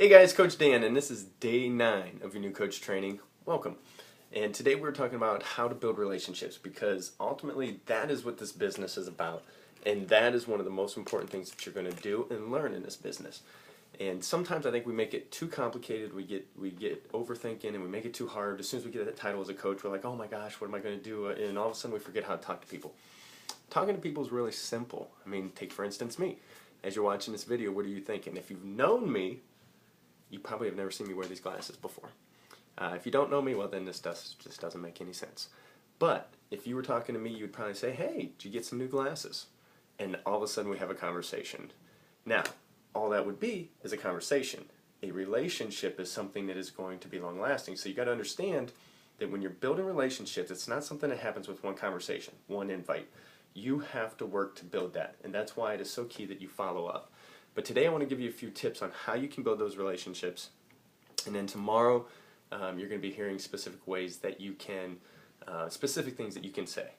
Hey guys, Coach Dan, and this is day 9 of your new coach training. Welcome. And today we're talking about how to build relationships, because ultimately that is what this business is about, and that is one of the most important things that you're going to do and learn in this business. And sometimes I think we make it too complicated, we get overthinking, and we make it too hard. As soon as we get that title as a coach, we're like, oh my gosh, what am I going to do? And all of a sudden we forget how to talk to people. Talking to people is really simple. I mean, take for instance me. As you're watching this video, what are you thinking? If you've known me, you probably have never seen me wear these glasses before. If you don't know me, well then this just doesn't make any sense. But if you were talking to me, you'd probably say, hey, did you get some new glasses? And all of a sudden we have a conversation. Now, all that would be is a conversation. A relationship is something that is going to be long lasting. So you got to understand that when you're building relationships, it's not something that happens with one conversation, one invite. You have to work to build that. And that's why it is so key that you follow up. But today I want to give you a few tips on how you can build those relationships. And then tomorrow you're going to be hearing specific ways that you can, specific things that you can say.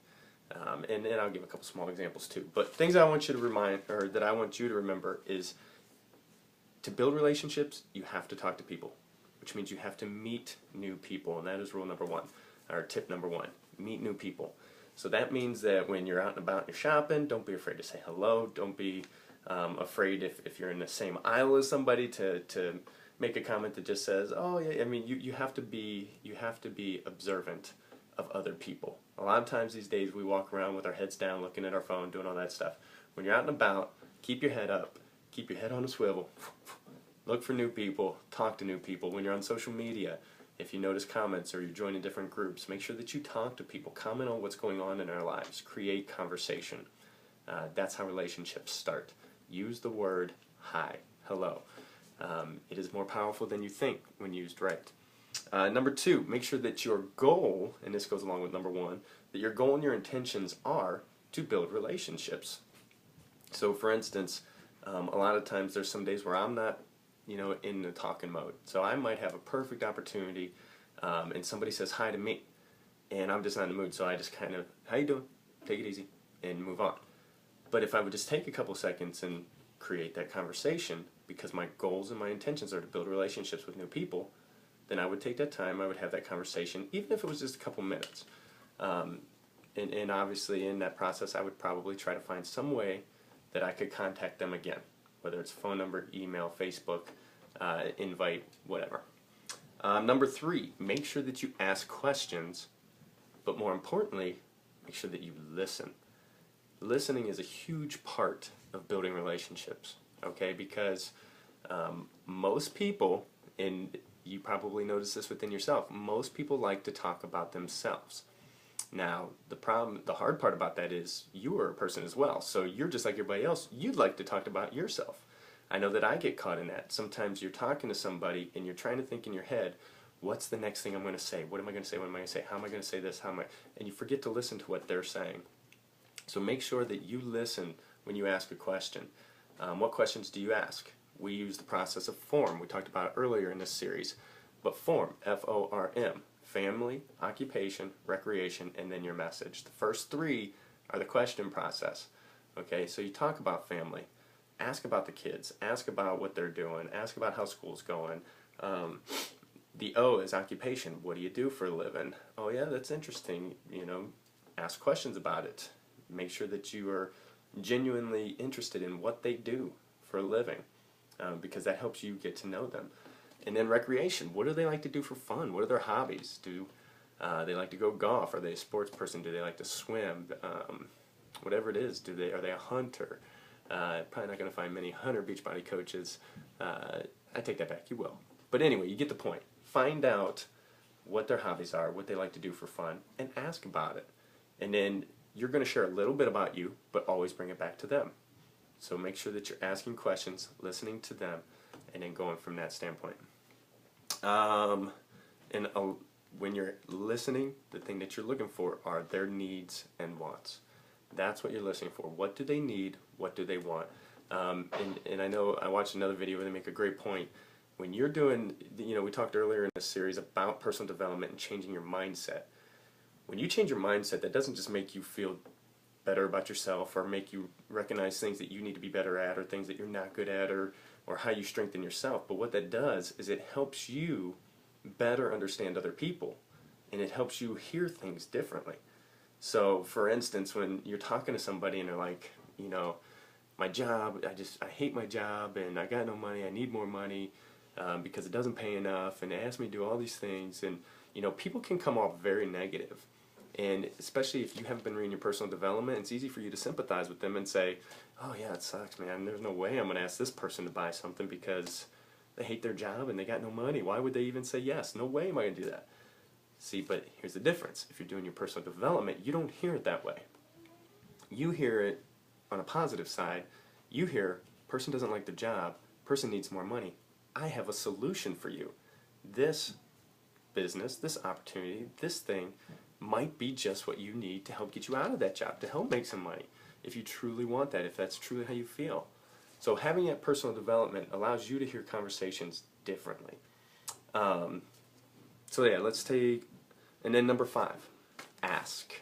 And then I'll give a couple small examples too. But things I want you to remind, or that I want you to remember, is to build relationships, you have to talk to people, which means you have to meet new people. And that is rule number 1, or tip number 1, meet new people. So that means that when you're out and about and you're shopping, don't be afraid to say hello. Don't be afraid if you're in the same aisle as somebody to make a comment that just says, oh yeah. I mean, you have to be observant of other people. A lot of times these days we walk around with our heads down, looking at our phone, doing all that stuff. When you're out and about, keep your head up, keep your head on a swivel, look for new people, talk to new people. When you're on social media, if you notice comments or you're joining different groups, make sure that you talk to people, comment on what's going on in our lives, create conversation. That's how relationships start. Use the word hi, hello. It is more powerful than you think when used right. Number 2, make sure that your goal, and this goes along with number 1, that your goal and your intentions are to build relationships. So for instance, a lot of times there's some days where I'm not in the talking mode. So I might have a perfect opportunity and somebody says hi to me and I'm just not in the mood, so I just kind of, how you doing? Take it easy and move on. But if I would just take a couple seconds and create that conversation, because my goals and my intentions are to build relationships with new people, then I would take that time, I would have that conversation, even if it was just a couple minutes. And obviously in that process I would probably try to find some way that I could contact them again, whether it's phone number, email, Facebook, invite, whatever. Number 3, make sure that you ask questions, but more importantly, make sure that you listen. Listening is a huge part of building relationships, okay? Because most people, and you probably notice this within yourself, most people like to talk about themselves. Now, the hard part about that is you are a person as well, so you're just like everybody else. You'd like to talk about yourself. I know that I get caught in that. Sometimes you're talking to somebody and you're trying to think in your head, what's the next thing I'm going to say? What am I going to say? What am I going to say? How am I going to say this? And you forget to listen to what they're saying. So make sure that you listen when you ask a question. What questions do you ask? We use the process of FORM. We talked about it earlier in this series. But FORM, F-O-R-M, family, occupation, recreation, and then your message. The first 3 are the question process. Okay, so you talk about family. Ask about the kids. Ask about what they're doing. Ask about how school's going. The O is occupation. What do you do for a living? Oh yeah, that's interesting. Ask questions about it. Make sure that you are genuinely interested in what they do for a living, because that helps you get to know them. And then recreation. What do they like to do for fun? What are their hobbies? Do they like to go golf? Are they a sports person? Do they like to swim? Whatever it is, are they a hunter? Probably not going to find many hunter Beachbody coaches. I take that back, you will. But anyway, you get the point. Find out what their hobbies are, what they like to do for fun, and ask about it. And then you're going to share a little bit about you, but always bring it back to them. So make sure that you're asking questions, listening to them, and then going from that standpoint. When you're listening, the thing that you're looking for are their needs and wants. That's what you're listening for. What do they need? What do they want? And I know I watched another video where they make a great point. When you're doing, we talked earlier in this series about personal development and changing your mindset. When you change your mindset, that doesn't just make you feel better about yourself or make you recognize things that you need to be better at or things that you're not good at or or how you strengthen yourself. But what that does is it helps you better understand other people, and it helps you hear things differently. So, for instance, when you're talking to somebody and they're like, my job, I hate my job, and I got no money, I need more money because it doesn't pay enough, and they ask me to do all these things, and people can come off very negative. And especially if you haven't been reading your personal development, it's easy for you to sympathize with them and say, oh yeah, it sucks, man, there's no way I'm going to ask this person to buy something because they hate their job and they got no money. Why would they even say yes? No way am I going to do that. See, but here's the difference. If you're doing your personal development, you don't hear it that way. You hear it on a positive side. You hear, person doesn't like the job, person needs more money. I have a solution for you. This business, this opportunity, this thing might be just what you need to help get you out of that job, to help make some money, if you truly want that, if that's truly how you feel. So having that personal development allows you to hear conversations differently. So yeah, let's take, and then number 5, ask.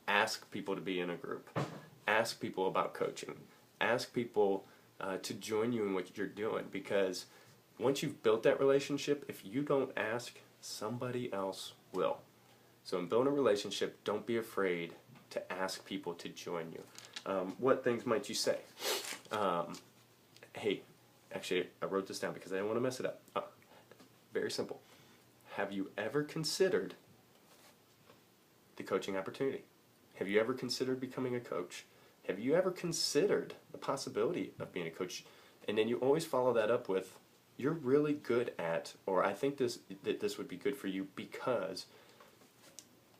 Ask people to be in a group. Ask people about coaching. Ask people to join you in what you're doing, because once you've built that relationship, if you don't ask, somebody else will. So in building a relationship, don't be afraid to ask people to join you. What things might you say? Hey, actually, I wrote this down because I didn't want to mess it up. Very simple. Have you ever considered the coaching opportunity? Have you ever considered becoming a coach? Have you ever considered the possibility of being a coach? And then you always follow that up with, you're really good at, or I think this would be good for you because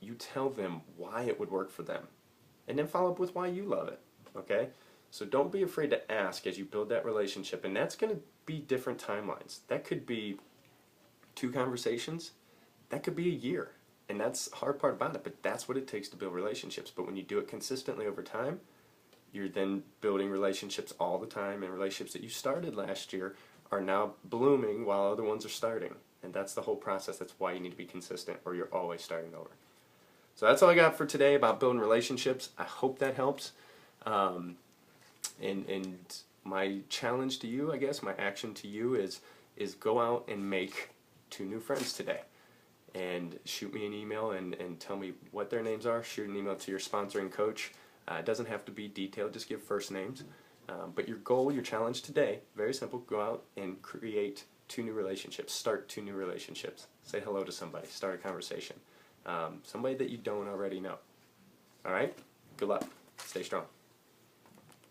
you tell them why it would work for them. And then follow up with why you love it, okay? So don't be afraid to ask as you build that relationship, and that's going to be different timelines. That could be 2 conversations, that could be a year, and that's the hard part about it, but that's what it takes to build relationships. But when you do it consistently over time, you're then building relationships all the time, and relationships that you started last year are now blooming while other ones are starting. And that's the whole process. That's why you need to be consistent, or you're always starting over. So that's all I got for today about building relationships. I hope that helps. And my challenge to you, I guess, my action to you is go out and make 2 new friends today. And shoot me an email and tell me what their names are. Shoot an email to your sponsoring coach. It doesn't have to be detailed, just give first names. But your goal, your challenge today, very simple, go out and create 2 new relationships. Start 2 new relationships. Say hello to somebody. Start a conversation. Somebody that you don't already know. All right? Good luck. Stay strong.